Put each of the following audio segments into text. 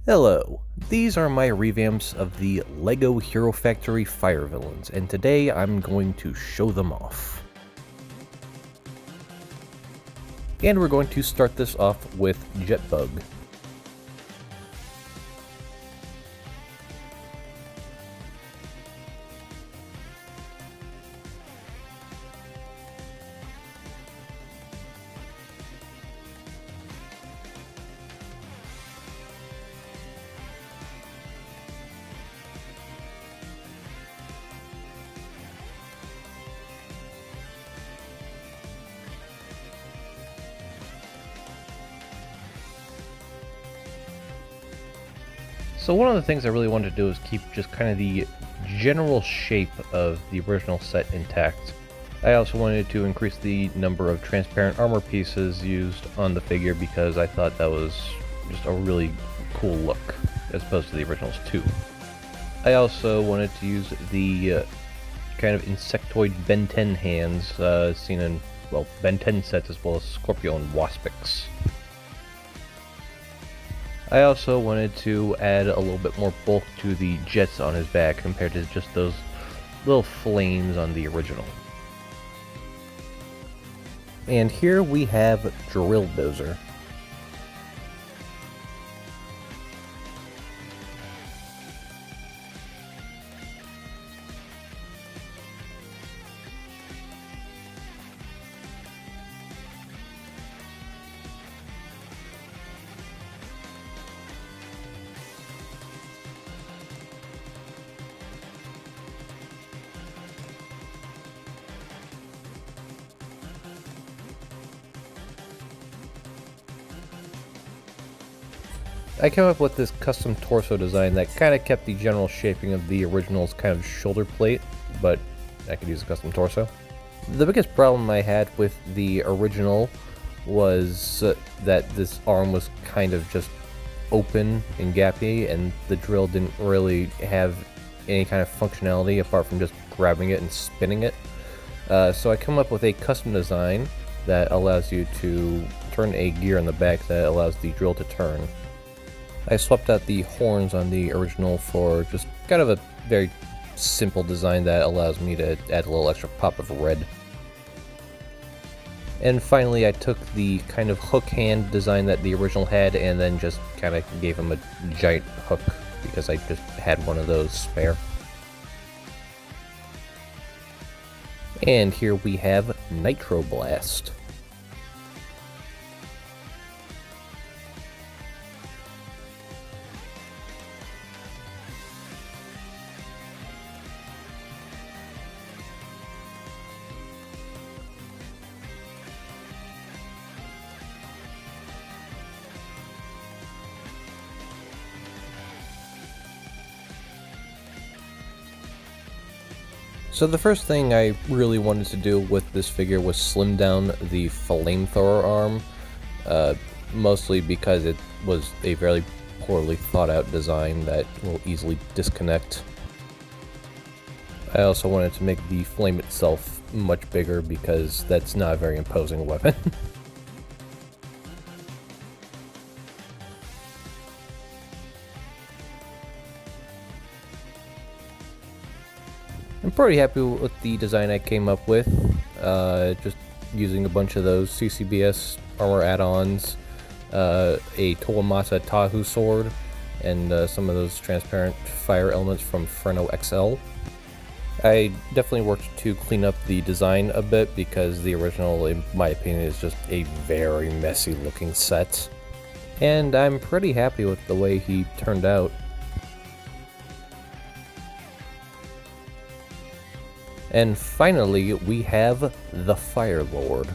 Hello, these are my revamps of the LEGO Hero Factory fire villains, and today I'm going to show them off. And we're going to start this off with Jetbug. So one of the things I really wanted to do is keep just kind of the general shape of the original set intact. I also wanted to increase the number of transparent armor pieces used on the figure because I thought that was just a really cool look as opposed to the originals too. I also wanted to use the kind of insectoid Ben 10 hands seen in, well, Ben 10 sets as well as Scorpio and Waspix. I also wanted to add a little bit more bulk to the jets on his back compared to just those little flames on the original. And here we have Drillzer. I came up with this custom torso design that kind of kept the general shaping of the original's kind of shoulder plate, but I could use a custom torso. The biggest problem I had with the original was that this arm was kind of just open and gappy, and the drill didn't really have any kind of functionality apart from just grabbing it and spinning it. So I come up with a custom design that allows you to turn a gear in the back that allows the drill to turn. I swapped out the horns on the original for just kind of a very simple design that allows me to add a little extra pop of red. And finally I took the kind of hook hand design that the original had and then just kind of gave him a giant hook because I just had one of those spare. And here we have Nitroblast. So the first thing I really wanted to do with this figure was slim down the flamethrower arm, mostly because it was a very poorly thought out design that will easily disconnect. I also wanted to make the flame itself much bigger because that's not a very imposing weapon. I'm pretty happy with the design I came up with, just using a bunch of those CCBS armor add-ons, a Toamata Tahu sword, and some of those transparent fire elements from Freno XL. I definitely worked to clean up the design a bit because the original, in my opinion, is just a very messy looking set. And I'm pretty happy with the way he turned out. And finally, we have the Fire Lord.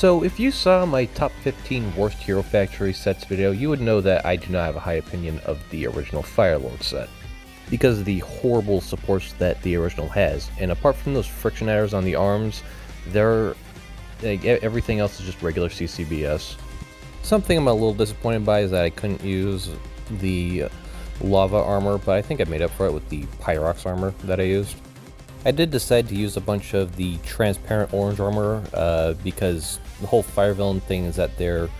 So if you saw my top 15 worst Hero Factory sets video, you would know that I do not have a high opinion of the original Firelord set, because of the horrible supports that the original has. And apart from those friction adders on the arms, everything else is just regular CCBS. Something I'm a little disappointed by is that I couldn't use the lava armor, but I think I made up for it with the Pyrox armor that I used. I did decide to use a bunch of the transparent orange armor because the whole Fire Villain thing is that they're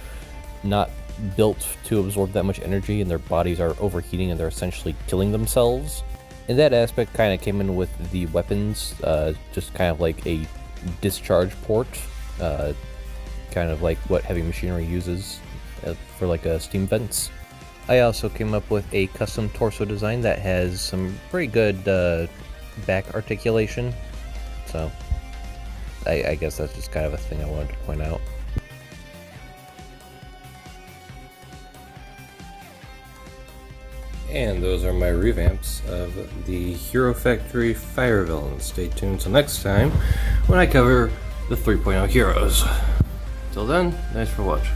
not built to absorb that much energy and their bodies are overheating and they're essentially killing themselves. And that aspect kind of came in with the weapons, just kind of like a discharge port, kind of like what heavy machinery uses for like steam vents. I also came up with a custom torso design that has some pretty good back articulation, so I guess that's just kind of a thing I wanted to point out. And those are my revamps of the Hero Factory Fire Villains. Stay tuned till next time when I cover the 3.0 heroes. Till then, thanks for watching.